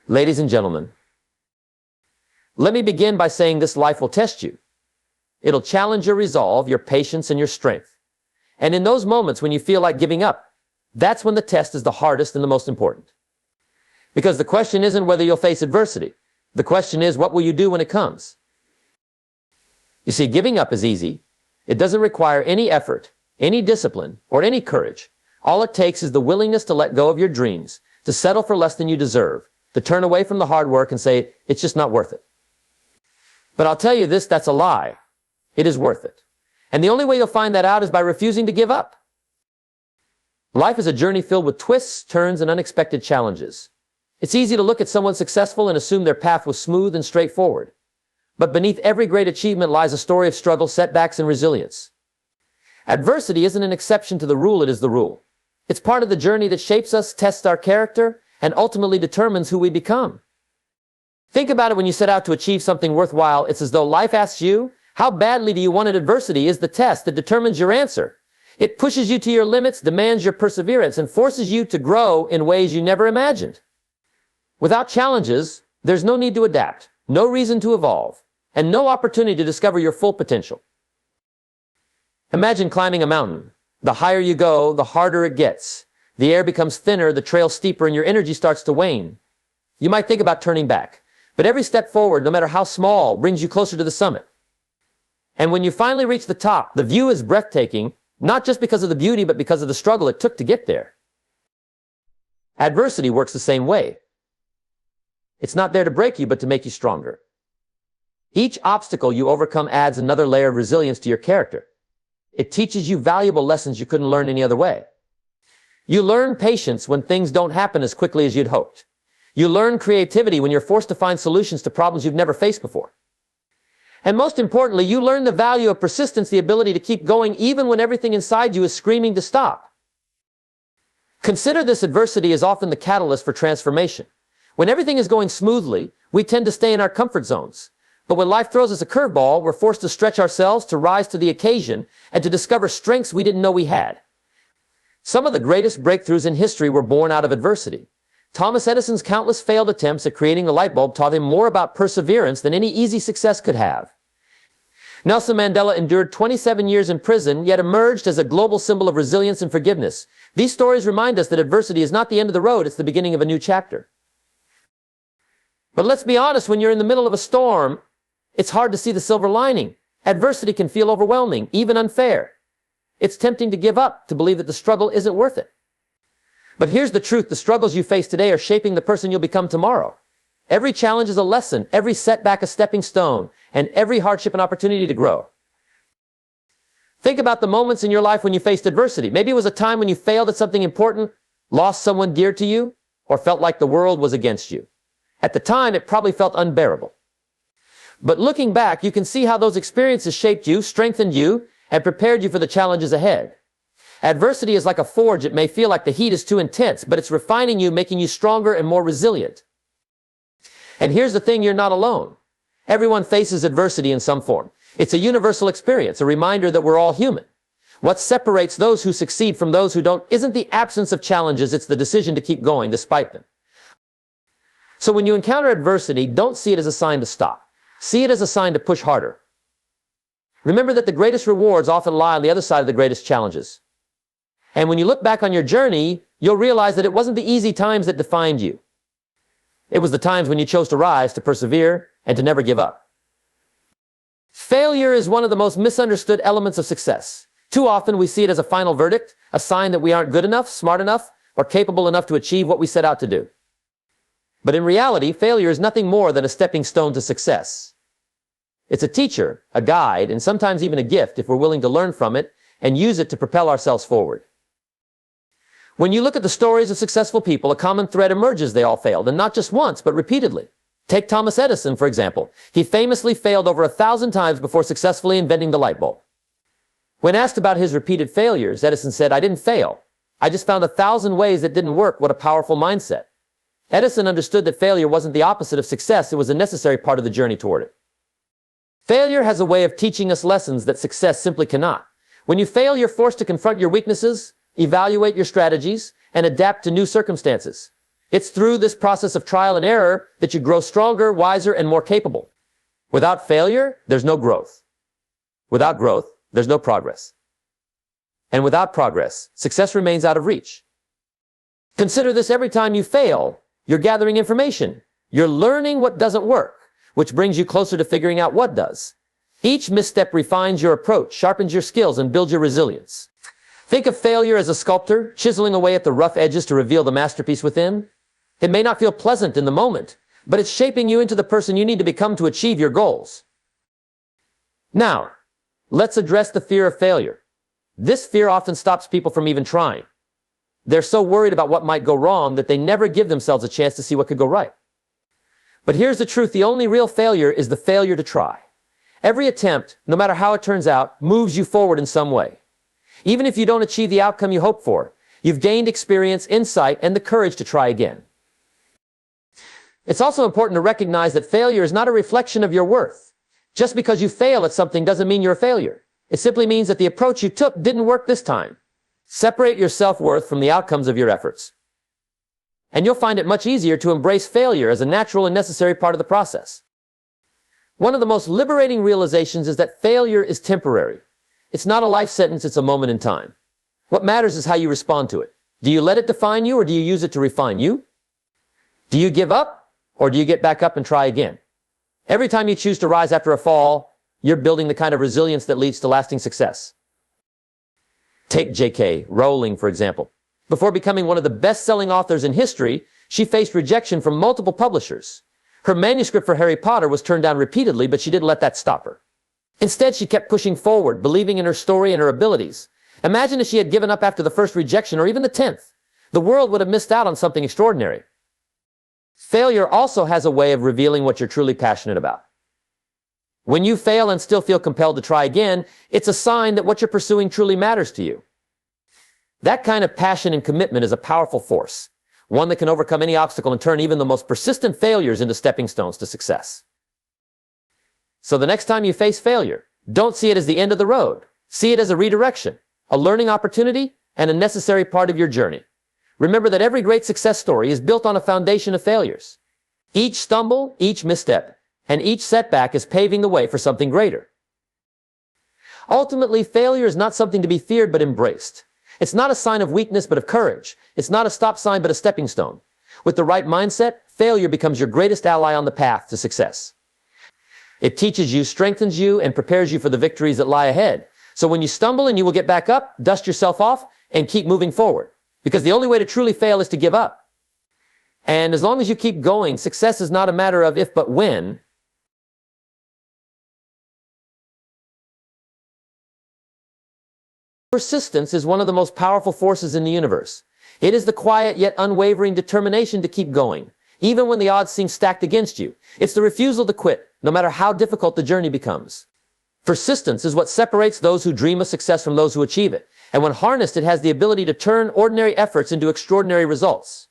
Ladies and gentlemen, let me begin by saying this life will test you. It'll challenge your resolve, your patience, and your strength. And in those moments when you feel like giving up, that's when the test is the hardest and the most important. Because the question isn't whether you'll face adversity. The question is, what will you do when it comes? You see, giving up is easy. It doesn't require any effort, any discipline, or any courage. All it takes is the willingness to let go of your dreams, to settle for less than you deserve, to turn away from the hard work and say, it's just not worth it. But I'll tell you this, that's a lie. It is worth it. And the only way you'll find that out is by refusing to give up. Life is a journey filled with twists, turns, and unexpected challenges. It's easy to look at someone successful and assume their path was smooth and straightforward. But beneath every great achievement lies a story of struggle, setbacks, and resilience. Adversity isn't an exception to the rule, it is the rule. It's part of the journey that shapes us, tests our character, and ultimately determines who we become. Think about it when you set out to achieve something worthwhile. It's as though life asks you, how badly do you want it? Adversity is the test that determines your answer. It pushes you to your limits, demands your perseverance, and forces you to grow in ways you never imagined. Without challenges, there's no need to adapt, no reason to evolve, and no opportunity to discover your full potential. Imagine climbing a mountain. The higher you go, the harder it gets. The air becomes thinner, the trail steeper, and your energy starts to wane. You might think about turning back, but every step forward, no matter how small, brings you closer to the summit. And when you finally reach the top, the view is breathtaking, not just because of the beauty, but because of the struggle it took to get there. Adversity works the same way. It's not there to break you, but to make you stronger. Each obstacle you overcome adds another layer of resilience to your character. It teaches you valuable lessons you couldn't learn any other way. You learn patience when things don't happen as quickly as you'd hoped. You learn creativity when you're forced to find solutions to problems you've never faced before. And most importantly, you learn the value of persistence, the ability to keep going even when everything inside you is screaming to stop. Consider this: adversity is often the catalyst for transformation. When everything is going smoothly, we tend to stay in our comfort zones. But when life throws us a curveball, we're forced to stretch ourselves, to rise to the occasion, and to discover strengths we didn't know we had. Some of the greatest breakthroughs in history were born out of adversity. Thomas Edison's countless failed attempts at creating the light bulb taught him more about perseverance than any easy success could have. Nelson Mandela endured 27 years in prison, yet emerged as a global symbol of resilience and forgiveness. These stories remind us that adversity is not the end of the road, it's the beginning of a new chapter. But let's be honest, when you're in the middle of a storm, it's hard to see the silver lining. Adversity can feel overwhelming, even unfair. It's tempting to give up, to believe that the struggle isn't worth it. But here's the truth: the struggles you face today are shaping the person you'll become tomorrow. Every challenge is a lesson, every setback a stepping stone, and every hardship an opportunity to grow. Think about the moments in your life when you faced adversity. Maybe it was a time when you failed at something important, lost someone dear to you, or felt like the world was against you. At the time, it probably felt unbearable. But looking back, you can see how those experiences shaped you, strengthened you, and prepared you for the challenges ahead. Adversity is like a forge. It may feel like the heat is too intense, but it's refining you, making you stronger and more resilient. And here's the thing: you're not alone. Everyone faces adversity in some form. It's a universal experience, a reminder that we're all human. What separates those who succeed from those who don't isn't the absence of challenges, it's the decision to keep going despite them. So when you encounter adversity, don't see it as a sign to stop. See it as a sign to push harder. Remember that the greatest rewards often lie on the other side of the greatest challenges. And when you look back on your journey, you'll realize that it wasn't the easy times that defined you. It was the times when you chose to rise, to persevere, and to never give up. Failure is one of the most misunderstood elements of success. Too often we see it as a final verdict, a sign that we aren't good enough, smart enough, or capable enough to achieve what we set out to do. But in reality, failure is nothing more than a stepping stone to success. It's a teacher, a guide, and sometimes even a gift if we're willing to learn from it and use it to propel ourselves forward. When you look at the stories of successful people, a common thread emerges: they all failed, and not just once, but repeatedly. Take Thomas Edison, for example. He famously failed over 1,000 times before successfully inventing the light bulb. When asked about his repeated failures, Edison said, "I didn't fail. I just found 1,000 ways that didn't work." What a powerful mindset. Edison understood that failure wasn't the opposite of success, it was a necessary part of the journey toward it. Failure has a way of teaching us lessons that success simply cannot. When you fail, you're forced to confront your weaknesses, evaluate your strategies, and adapt to new circumstances. It's through this process of trial and error that you grow stronger, wiser, and more capable. Without failure, there's no growth. Without growth, there's no progress. And without progress, success remains out of reach. Consider this: every time you fail, you're gathering information. You're learning what doesn't work, which brings you closer to figuring out what does. Each misstep refines your approach, sharpens your skills, and builds your resilience. Think of failure as a sculptor chiseling away at the rough edges to reveal the masterpiece within. It may not feel pleasant in the moment, but it's shaping you into the person you need to become to achieve your goals. Now, let's address the fear of failure. This fear often stops people from even trying. They're so worried about what might go wrong that they never give themselves a chance to see what could go right. But here's the truth: the only real failure is the failure to try. Every attempt, no matter how it turns out, moves you forward in some way. Even if you don't achieve the outcome you hope for, you've gained experience, insight, and the courage to try again. It's also important to recognize that failure is not a reflection of your worth. Just because you fail at something doesn't mean you're a failure. It simply means that the approach you took didn't work this time. Separate your self-worth from the outcomes of your efforts, and you'll find it much easier to embrace failure as a natural and necessary part of the process. One of the most liberating realizations is that failure is temporary. It's not a life sentence, it's a moment in time. What matters is how you respond to it. Do you let it define you, or do you use it to refine you? Do you give up, or do you get back up and try again? Every time you choose to rise after a fall, you're building the kind of resilience that leads to lasting success. Take J.K. Rowling, for example. Before becoming one of the best-selling authors in history, she faced rejection from multiple publishers. Her manuscript for Harry Potter was turned down repeatedly, but she didn't let that stop her. Instead, she kept pushing forward, believing in her story and her abilities. Imagine if she had given up after the first rejection, or even the 10th. The world would have missed out on something extraordinary. Failure also has a way of revealing what you're truly passionate about. When you fail and still feel compelled to try again, it's a sign that what you're pursuing truly matters to you. That kind of passion and commitment is a powerful force, one that can overcome any obstacle and turn even the most persistent failures into stepping stones to success. So the next time you face failure, don't see it as the end of the road. See it as a redirection, a learning opportunity, and a necessary part of your journey. Remember that every great success story is built on a foundation of failures. Each stumble, each misstep, and each setback is paving the way for something greater. Ultimately, failure is not something to be feared but embraced. It's not a sign of weakness but of courage. It's not a stop sign but a stepping stone. With the right mindset, failure becomes your greatest ally on the path to success. It teaches you, strengthens you, and prepares you for the victories that lie ahead. So when you stumble, and you will get back up, dust yourself off, and keep moving forward. Because the only way to truly fail is to give up. And as long as you keep going, success is not a matter of if but when. Persistence is one of the most powerful forces in the universe. It is the quiet yet unwavering determination to keep going, even when the odds seem stacked against you. It's the refusal to quit, no matter how difficult the journey becomes. Persistence is what separates those who dream of success from those who achieve it. And when harnessed, it has the ability to turn ordinary efforts into extraordinary results.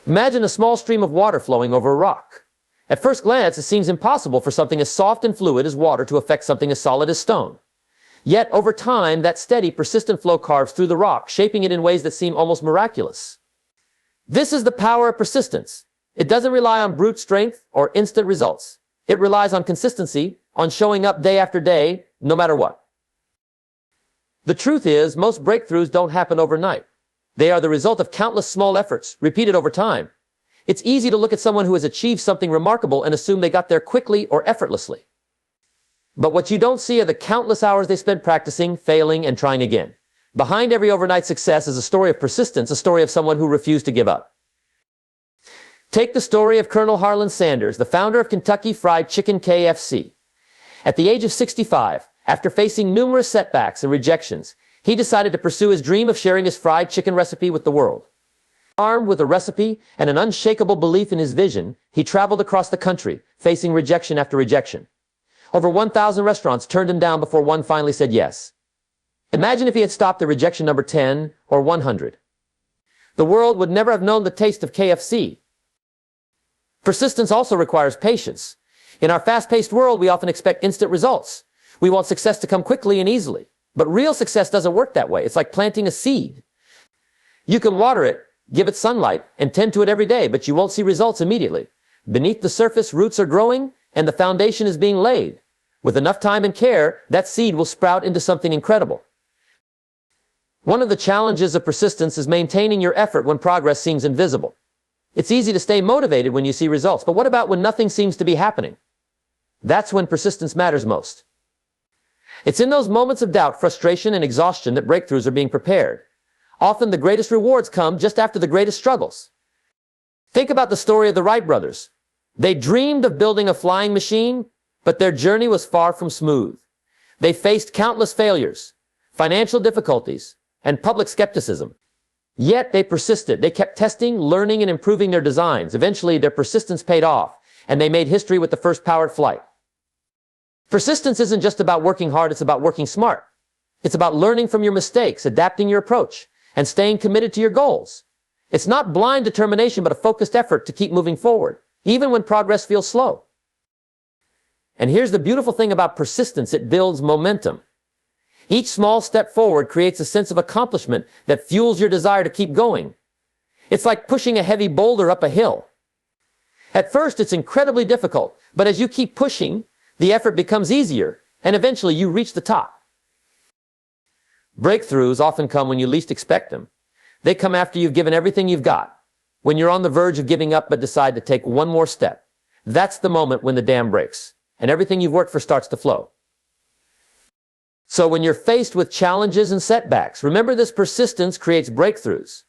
Imagine a small stream of water flowing over a rock. At first glance, it seems impossible for something as soft and fluid as water to affect something as solid as stone. Yet, over time, that steady, persistent flow carves through the rock, shaping it in ways that seem almost miraculous. This is the power of persistence. It doesn't rely on brute strength or instant results. It relies on consistency, on showing up day after day, no matter what. The truth is, most breakthroughs don't happen overnight. They are the result of countless small efforts, repeated over time. It's easy to look at someone who has achieved something remarkable and assume they got there quickly or effortlessly. But what you don't see are the countless hours they spent practicing, failing, and trying again. Behind every overnight success is a story of persistence, a story of someone who refused to give up. Take the story of Colonel Harlan Sanders, the founder of Kentucky Fried Chicken KFC. At the age of 65, after facing numerous setbacks and rejections, he decided to pursue his dream of sharing his fried chicken recipe with the world. Armed with a recipe and an unshakable belief in his vision, he traveled across the country, facing rejection after rejection. Over 1,000 restaurants turned him down before one finally said yes. Imagine if he had stopped at rejection number 10 or 100. The world would never have known the taste of KFC. Persistence also requires patience. In our fast-paced world, we often expect instant results. We want success to come quickly and easily. But real success doesn't work that way. It's like planting a seed. You can water it, Give it sunlight and tend to it every day, but you won't see results immediately. Beneath the surface, roots are growing and the foundation is being laid. With enough time and care, that seed will sprout into something incredible. One of the challenges of persistence is maintaining your effort when progress seems invisible. It's easy to stay motivated when you see results, but what about when nothing seems to be happening? That's when persistence matters most. It's in those moments of doubt, frustration, and exhaustion that breakthroughs are being prepared. Often the greatest rewards come just after the greatest struggles. Think about the story of the Wright brothers. They dreamed of building a flying machine, but their journey was far from smooth. They faced countless failures, financial difficulties, and public skepticism. Yet they persisted. They kept testing, learning, and improving their designs. Eventually, their persistence paid off, and they made history with the first powered flight. Persistence isn't just about working hard, it's about working smart. It's about learning from your mistakes, adapting your approach, and staying committed to your goals. It's not blind determination, but a focused effort to keep moving forward, even when progress feels slow. And here's the beautiful thing about persistence: it builds momentum. Each small step forward creates a sense of accomplishment that fuels your desire to keep going. It's like pushing a heavy boulder up a hill. At first, it's incredibly difficult, but as you keep pushing, the effort becomes easier, and eventually you reach the top. Breakthroughs often come when you least expect them. They come after you've given everything you've got, when you're on the verge of giving up but decide to take one more step. That's the moment when the dam breaks, and everything you've worked for starts to flow. So when you're faced with challenges and setbacks, remember this: persistence creates breakthroughs.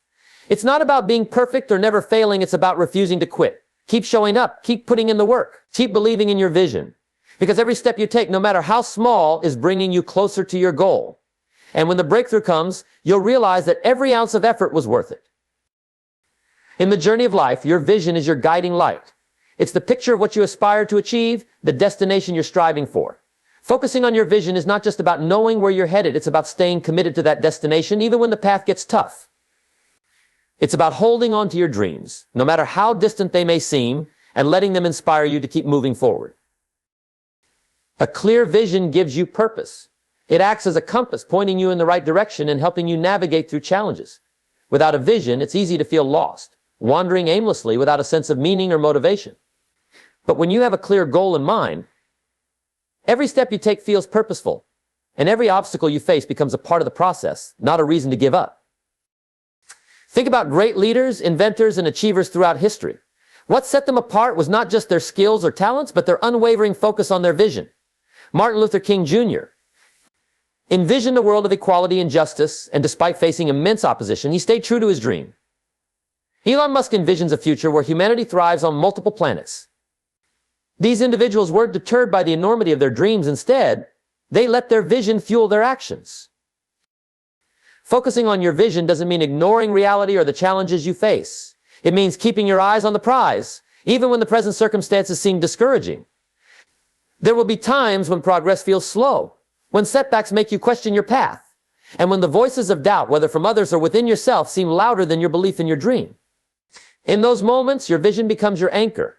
It's not about being perfect or never failing, it's about refusing to quit. Keep showing up, keep putting in the work, keep believing in your vision. Because every step you take, no matter how small, is bringing you closer to your goal. And when the breakthrough comes, you'll realize that every ounce of effort was worth it. In the journey of life, your vision is your guiding light. It's the picture of what you aspire to achieve, the destination you're striving for. Focusing on your vision is not just about knowing where you're headed, it's about staying committed to that destination even when the path gets tough. It's about holding on to your dreams, no matter how distant they may seem, and letting them inspire you to keep moving forward. A clear vision gives you purpose. It acts as a compass, pointing you in the right direction and helping you navigate through challenges. Without a vision, it's easy to feel lost, wandering aimlessly without a sense of meaning or motivation. But when you have a clear goal in mind, every step you take feels purposeful, and every obstacle you face becomes a part of the process, not a reason to give up. Think about great leaders, inventors, and achievers throughout history. What set them apart was not just their skills or talents, but their unwavering focus on their vision. Martin Luther King Jr. envisioned a world of equality and justice, and despite facing immense opposition, he stayed true to his dream. Elon Musk envisions a future where humanity thrives on multiple planets. These individuals weren't deterred by the enormity of their dreams. Instead, they let their vision fuel their actions. Focusing on your vision doesn't mean ignoring reality or the challenges you face. It means keeping your eyes on the prize, even when the present circumstances seem discouraging. There will be times when progress feels slow, when setbacks make you question your path, and when the voices of doubt, whether from others or within yourself, seem louder than your belief in your dream. In those moments, your vision becomes your anchor.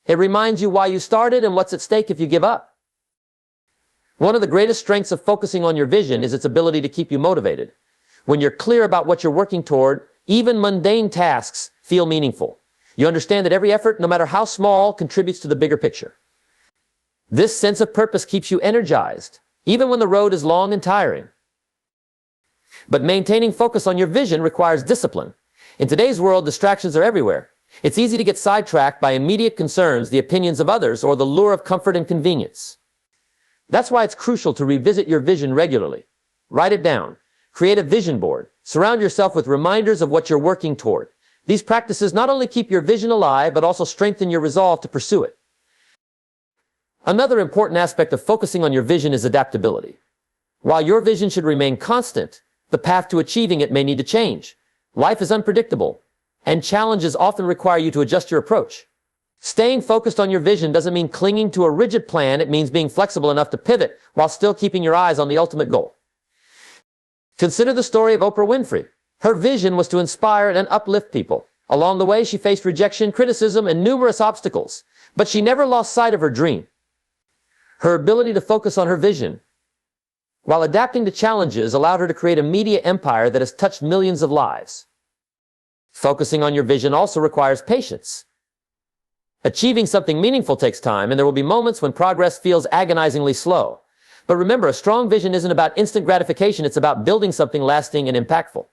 It reminds you why you started and what's at stake if you give up. One of the greatest strengths of focusing on your vision is its ability to keep you motivated. When you're clear about what you're working toward, even mundane tasks feel meaningful. You understand that every effort, no matter how small, contributes to the bigger picture. This sense of purpose keeps you energized, even when the road is long and tiring. But maintaining focus on your vision requires discipline. In today's world, distractions are everywhere. It's easy to get sidetracked by immediate concerns, the opinions of others, or the lure of comfort and convenience. That's why it's crucial to revisit your vision regularly. Write it down. Create a vision board. Surround yourself with reminders of what you're working toward. These practices not only keep your vision alive, but also strengthen your resolve to pursue it. Another important aspect of focusing on your vision is adaptability. While your vision should remain constant, the path to achieving it may need to change. Life is unpredictable, and challenges often require you to adjust your approach. Staying focused on your vision doesn't mean clinging to a rigid plan. It means being flexible enough to pivot while still keeping your eyes on the ultimate goal. Consider the story of Oprah Winfrey. Her vision was to inspire and uplift people. Along the way, she faced rejection, criticism, and numerous obstacles, but she never lost sight of her dream. Her ability to focus on her vision, while adapting to challenges, allowed her to create a media empire that has touched millions of lives. Focusing on your vision also requires patience. Achieving something meaningful takes time, and there will be moments when progress feels agonizingly slow. But remember, a strong vision isn't about instant gratification, it's about building something lasting and impactful.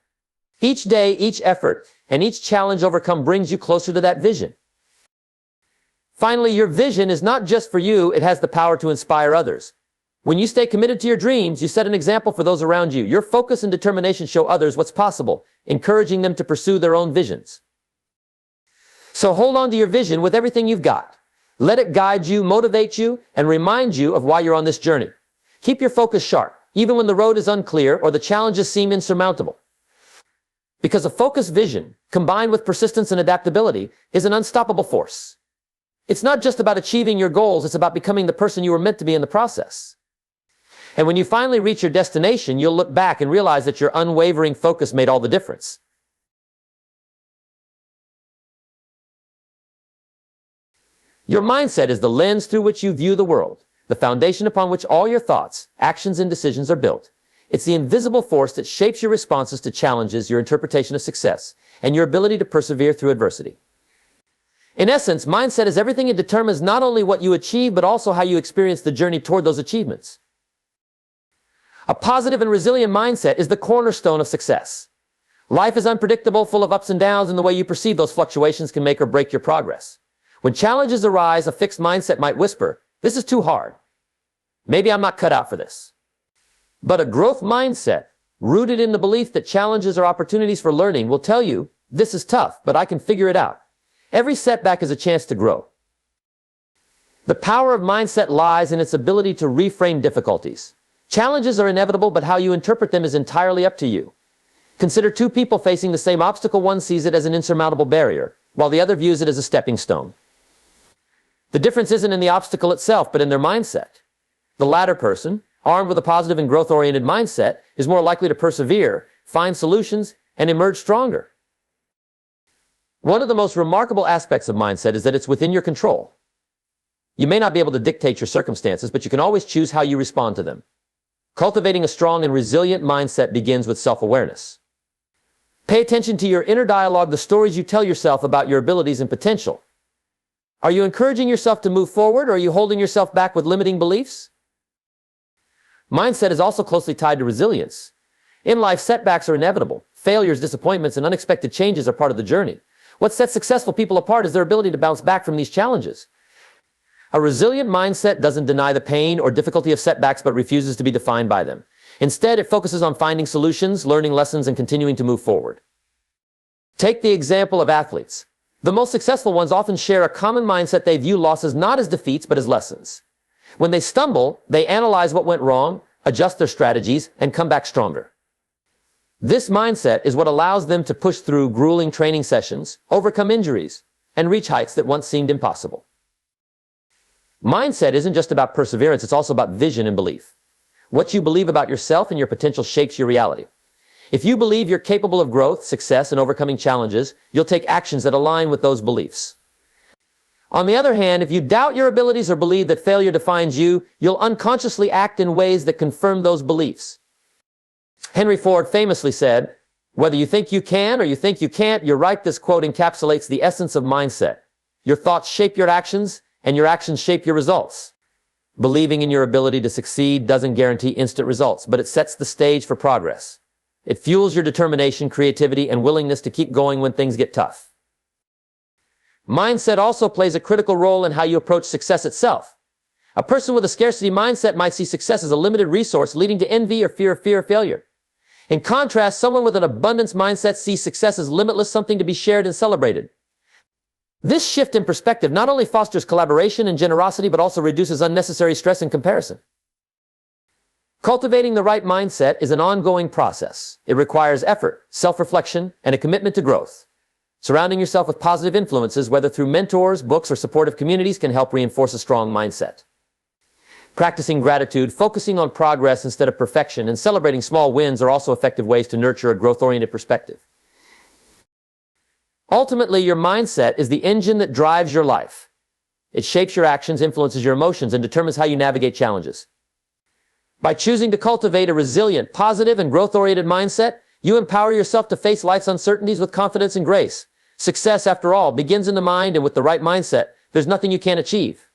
Each day, each effort, and each challenge overcome brings you closer to that vision. Finally, your vision is not just for you, it has the power to inspire others. When you stay committed to your dreams, you set an example for those around you. Your focus and determination show others what's possible, encouraging them to pursue their own visions. So hold on to your vision with everything you've got. Let it guide you, motivate you, and remind you of why you're on this journey. Keep your focus sharp, even when the road is unclear or the challenges seem insurmountable. Because a focused vision, combined with persistence and adaptability, is an unstoppable force. It's not just about achieving your goals, it's about becoming the person you were meant to be in the process. And when you finally reach your destination, you'll look back and realize that your unwavering focus made all the difference. Your mindset is the lens through which you view the world, the foundation upon which all your thoughts, actions, and decisions are built. It's the invisible force that shapes your responses to challenges, your interpretation of success, and your ability to persevere through adversity. In essence, mindset is everything. It determines not only what you achieve, but also how you experience the journey toward those achievements. A positive and resilient mindset is the cornerstone of success. Life is unpredictable, full of ups and downs, and the way you perceive those fluctuations can make or break your progress. When challenges arise, a fixed mindset might whisper, "This is too hard. Maybe I'm not cut out for this." But a growth mindset, rooted in the belief that challenges are opportunities for learning, will tell you, "This is tough, but I can figure it out." Every setback is a chance to grow. The power of mindset lies in its ability to reframe difficulties. Challenges are inevitable, but how you interpret them is entirely up to you. Consider two people facing the same obstacle. One sees it as an insurmountable barrier, while the other views it as a stepping stone. The difference isn't in the obstacle itself, but in their mindset. The latter person, armed with a positive and growth-oriented mindset, is more likely to persevere, find solutions, and emerge stronger. One of the most remarkable aspects of mindset is that it's within your control. You may not be able to dictate your circumstances, but you can always choose how you respond to them. Cultivating a strong and resilient mindset begins with self-awareness. Pay attention to your inner dialogue, the stories you tell yourself about your abilities and potential. Are you encouraging yourself to move forward, or are you holding yourself back with limiting beliefs? Mindset is also closely tied to resilience. In life, setbacks are inevitable. Failures, disappointments, and unexpected changes are part of the journey. What sets successful people apart is their ability to bounce back from these challenges. A resilient mindset doesn't deny the pain or difficulty of setbacks, but refuses to be defined by them. Instead, it focuses on finding solutions, learning lessons, and continuing to move forward. Take the example of athletes. The most successful ones often share a common mindset. They view losses not as defeats, but as lessons. When they stumble, they analyze what went wrong, adjust their strategies, and come back stronger. This mindset is what allows them to push through grueling training sessions, overcome injuries, and reach heights that once seemed impossible. Mindset isn't just about perseverance, it's also about vision and belief. What you believe about yourself and your potential shapes your reality. If you believe you're capable of growth, success, and overcoming challenges, you'll take actions that align with those beliefs. On the other hand, if you doubt your abilities or believe that failure defines you, you'll unconsciously act in ways that confirm those beliefs. Henry Ford famously said, "Whether you think you can or you think you can't, you're right." This quote encapsulates the essence of mindset. Your thoughts shape your actions, and your actions shape your results. Believing in your ability to succeed doesn't guarantee instant results, but it sets the stage for progress. It fuels your determination, creativity, and willingness to keep going when things get tough. Mindset also plays a critical role in how you approach success itself. A person with a scarcity mindset might see success as a limited resource, leading to envy or fear of failure. In contrast, someone with an abundance mindset sees success as limitless, something to be shared and celebrated. This shift in perspective not only fosters collaboration and generosity, but also reduces unnecessary stress and comparison. Cultivating the right mindset is an ongoing process. It requires effort, self-reflection, and a commitment to growth. Surrounding yourself with positive influences, whether through mentors, books, or supportive communities, can help reinforce a strong mindset. Practicing gratitude, focusing on progress instead of perfection, and celebrating small wins are also effective ways to nurture a growth-oriented perspective. Ultimately, your mindset is the engine that drives your life. It shapes your actions, influences your emotions, and determines how you navigate challenges. By choosing to cultivate a resilient, positive, and growth-oriented mindset, You empower yourself to face life's uncertainties with confidence and grace. Success, after all, begins in the mind, and with the right mindset, there's nothing you can't achieve.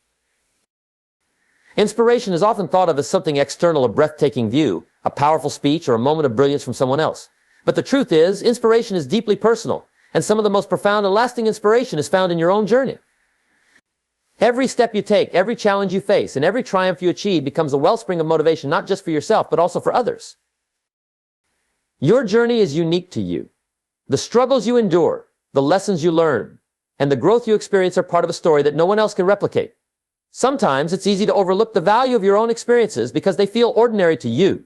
Inspiration is often thought of as something external, a breathtaking view, a powerful speech, or a moment of brilliance from someone else. But the truth is, inspiration is deeply personal, and some of the most profound and lasting inspiration is found in your own journey. Every step you take, every challenge you face, and every triumph you achieve becomes a wellspring of motivation, not just for yourself, but also for others. Your journey is unique to you. The struggles you endure, the lessons you learn, and the growth you experience are part of a story that no one else can replicate. Sometimes it's easy to overlook the value of your own experiences because they feel ordinary to you.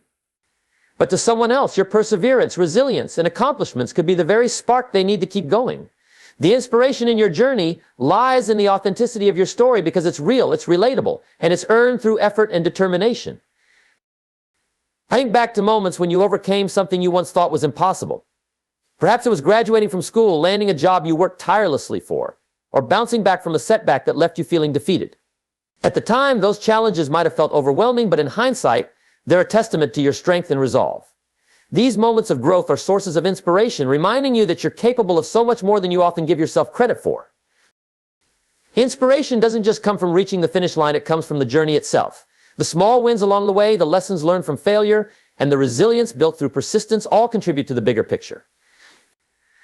But to someone else, your perseverance, resilience, and accomplishments could be the very spark they need to keep going. The inspiration in your journey lies in the authenticity of your story because it's real, it's relatable, and it's earned through effort and determination. I think back to moments when you overcame something you once thought was impossible. Perhaps it was graduating from school, landing a job you worked tirelessly for, or bouncing back from a setback that left you feeling defeated. At the time, those challenges might have felt overwhelming, but in hindsight, they're a testament to your strength and resolve. These moments of growth are sources of inspiration, reminding you that you're capable of so much more than you often give yourself credit for. Inspiration doesn't just come from reaching the finish line, it comes from the journey itself. The small wins along the way, the lessons learned from failure, and the resilience built through persistence all contribute to the bigger picture.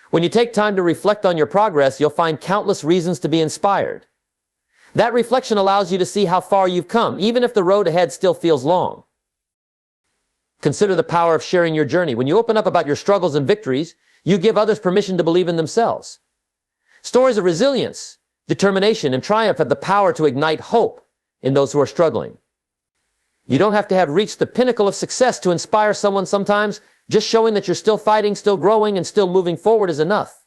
When you take time to reflect on your progress, you'll find countless reasons to be inspired. That reflection allows you to see how far you've come, even if the road ahead still feels long. Consider the power of sharing your journey. When you open up about your struggles and victories, you give others permission to believe in themselves. Stories of resilience, determination, and triumph have the power to ignite hope in those who are struggling. You don't have to have reached the pinnacle of success to inspire someone sometimes. Just showing that you're still fighting, still growing, and still moving forward is enough.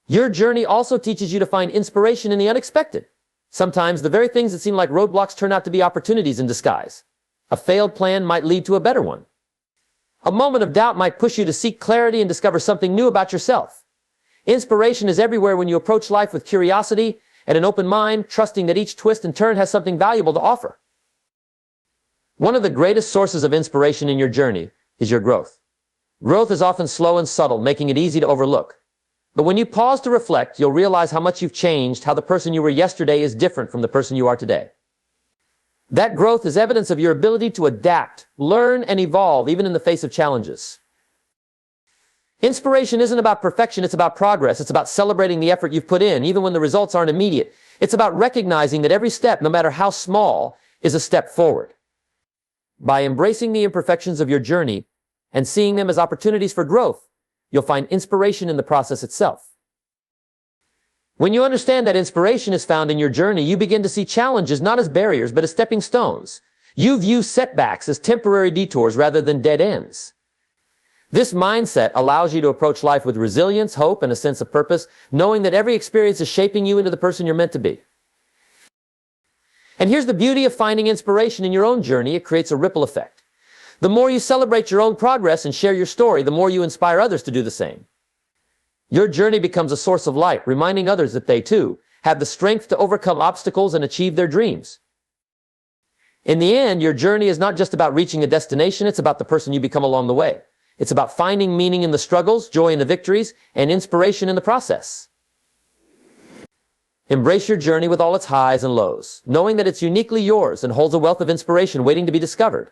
Your journey also teaches you to find inspiration in the unexpected. Sometimes the very things that seem like roadblocks turn out to be opportunities in disguise. A failed plan might lead to a better one. A moment of doubt might push you to seek clarity and discover something new about yourself. Inspiration is everywhere when you approach life with curiosity and an open mind, trusting that each twist and turn has something valuable to offer. One of the greatest sources of inspiration in your journey is your growth. Growth is often slow and subtle, making it easy to overlook. But when you pause to reflect, you'll realize how much you've changed, how the person you were yesterday is different from the person you are today. That growth is evidence of your ability to adapt, learn, and evolve even in the face of challenges. Inspiration isn't about perfection, it's about progress. It's about celebrating the effort you've put in, even when the results aren't immediate. It's about recognizing that every step, no matter how small, is a step forward. By embracing the imperfections of your journey and seeing them as opportunities for growth, you'll find inspiration in the process itself. When you understand that inspiration is found in your journey, you begin to see challenges not as barriers, but as stepping stones. You view setbacks as temporary detours rather than dead ends. This mindset allows you to approach life with resilience, hope, and a sense of purpose, knowing that every experience is shaping you into the person you're meant to be. And here's the beauty of finding inspiration in your own journey. It creates a ripple effect. The more you celebrate your own progress and share your story, the more you inspire others to do the same. Your journey becomes a source of light, reminding others that they, too, have the strength to overcome obstacles and achieve their dreams. In the end, your journey is not just about reaching a destination, it's about the person you become along the way. It's about finding meaning in the struggles, joy in the victories, and inspiration in the process. Embrace your journey with all its highs and lows, knowing that it's uniquely yours and holds a wealth of inspiration waiting to be discovered.